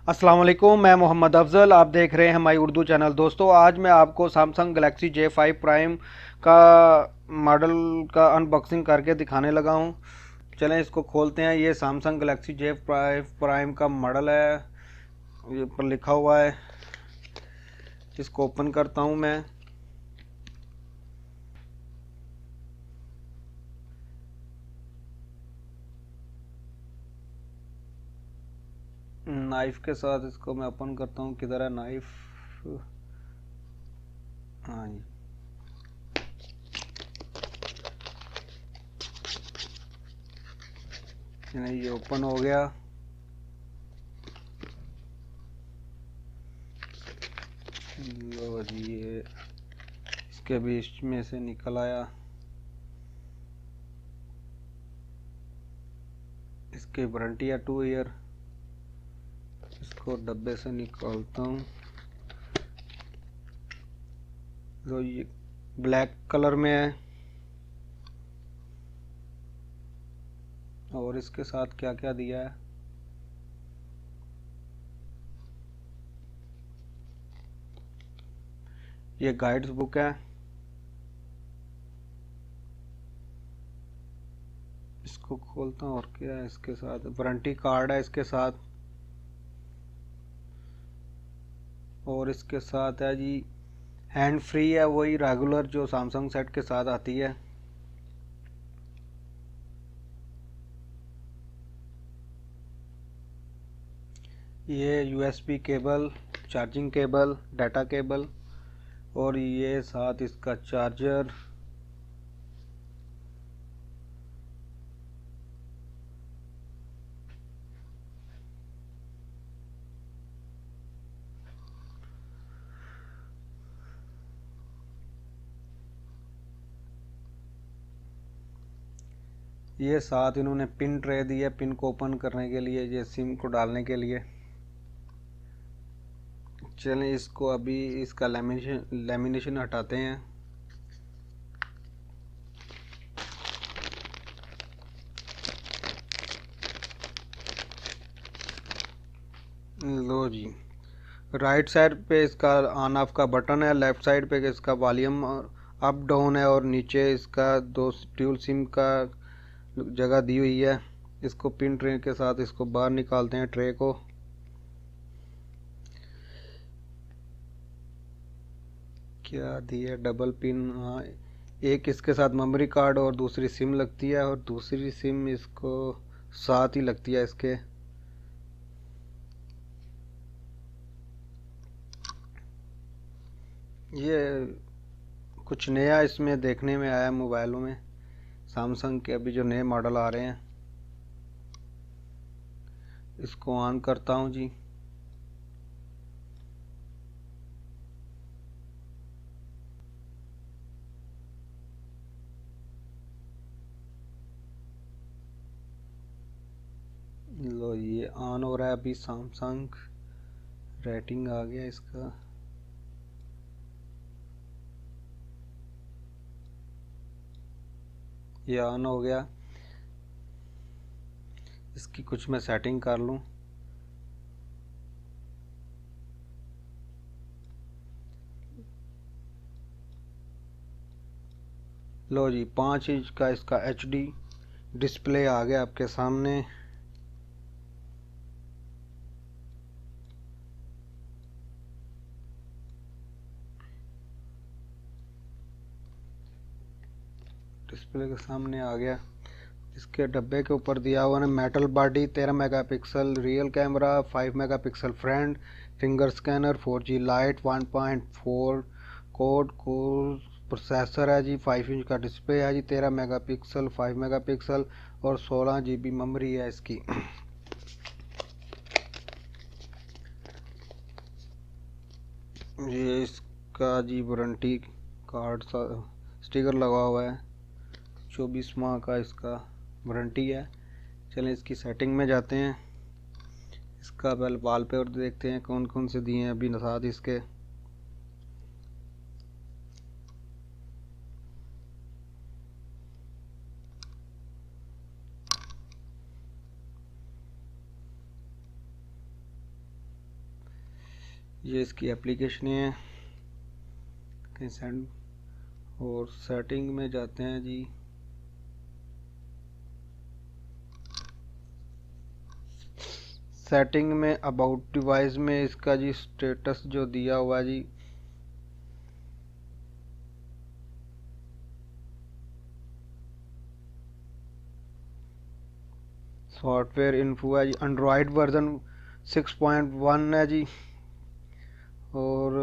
अस्सलाम वालेकुम, मैं मोहम्मद अफजल। आप देख रहे हैं हमारी उर्दू चैनल। दोस्तों, आज मैं आपको सैमसंग गैलेक्सी J5 प्राइम का मॉडल का अनबॉक्सिंग करके दिखाने लगा हूं। चलें इसको खोलते हैं। ये सैमसंग गैलेक्सी J5 प्राइम का मॉडल है, ये ऊपर लिखा हुआ है। इसको ओपन करता हूं मैं। नाइफ के साथ इसको मैं ओपन करता हूं। किधर है नाइफ? हाँ जी। ये ओपन हो गया। लो जी, ये इसके बीच में से निकल आया। इसकी वारंटी है 2 ईयर। इसको डब्बे से निकालता हूँ। तो ये ब्लैक कलर में है। और इसके साथ क्या क्या दिया है? ये गाइड्स बुक है। इसको खोलता हूँ। और क्या है इसके साथ? वारंटी कार्ड है इसके साथ। और इसके साथ है जी हैंड फ्री है, वही रेगुलर जो सैमसंग सेट के साथ आती है। ये USB cable, charging cable, data cable, और ये साथ इसका चार्जर। ये साथ इन्होंने पिन ट्रे दी है, पिन को ओपन करने के लिए, ये सिम को डालने के लिए। चलें इसको अभी इसका लेमिनेशन हटाते हैं। लो जी, राइट साइड पे इसका ऑन ऑफ का बटन है, लेफ्ट साइड पे इसका वॉल्यूम अप डाउन है, और नीचे इसका दो ड्यूल सिम का जगह दी हुई है। इसको पिन ट्रे के साथ इसको बाहर निकालते हैं, ट्रे को। क्या दिया? Double pin. हाँ, एक इसके साथ मेमोरी कार्ड और दूसरी सिम लगती है, और दूसरी सिम इसको साथ ही लगती है इसके। ये कुछ नया इसमें देखने में आया मोबाइलों में, सैमसंग के अभी जो नए मॉडल आ रहे हैं। इसको ऑन करता हूँ जी। लो, ये ऑन हो रहा है अभी। सैमसंग रेटिंग आ गया इसका। ये ऑन हो गया। इसकी कुछ मैं सेटिंग कर लूँ। लो जी, 5 इंच का इसका HD डिस्प्ले आ गया आपके सामने। डिस्प्ले के सामने आ गया। इसके डब्बे के ऊपर दिया हुआ है metal body, 13 megapixel real camera, 5 megapixel front, finger scanner, 4G light, 1.4 code core processor है जी, 5 इंच का डिस्प्ले है जी, 13 मेगापिक्सल, 5 मेगापिक्सल, और 16 GB मेमोरी है इसकी। ये इसका जी वारंटी कार्ड स्टिकर लगा हुआ है। 24 माह का इसका वारंटी है। चलें इसकी सेटिंग में जाते हैं। इसका पहले वॉलपेपर देखते हैं कौन कौन से दिए हैं अभी साथ इसके। ये इसकी एप्लीकेशन है। कहीं सेंड और सेटिंग में जाते हैं जी। सेटिंग में अबाउट डिवाइस में इसका जी स्टेटस जो दिया हुआ जी, सॉफ्टवेयर इन्फो है जी, एंड्रॉयड वर्जन 6.1 है जी। और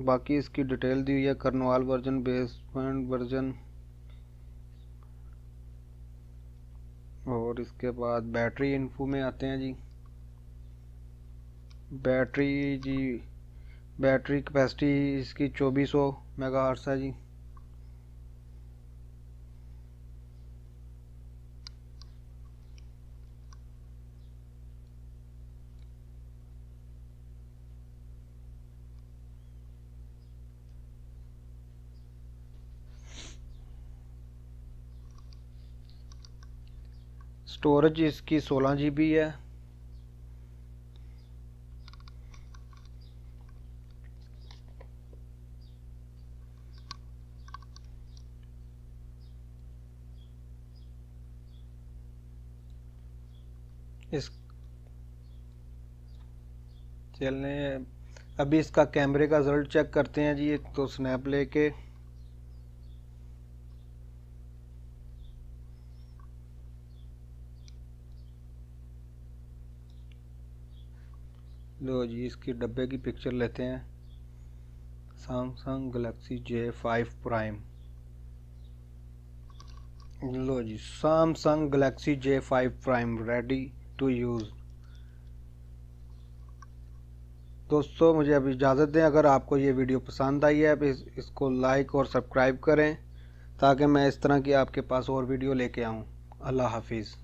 बाकी इसकी डिटेल दी हुई है, कर्नवाल वर्जन, बेसमेंट वर्जन। और इसके बाद बैटरी इन्फो में आते हैं जी। बैटरी जी, बैटरी कैपेसिटी इसकी 2400 मेगाहर्ट्ज़ है जी। स्टोरेज इसकी 16 GB है। इस चलने अभी इसका कैमरे का रिजल्ट चेक करते हैं जी। एक तो स्नैप लेके लो जी, इसकी डब्बे की पिक्चर लेते हैं। Samsung Galaxy J5 prime. लो जी, Samsung Galaxy J5 prime ready to use. दोस्तों मुझे अब इजाज़त दें। अगर आपको ये वीडियो पसंद आई है इसको लाइक और सब्सक्राइब करें ताकि मैं इस तरह की आपके पास और वीडियो लेके आऊँ। अल्लाह हाफिज़।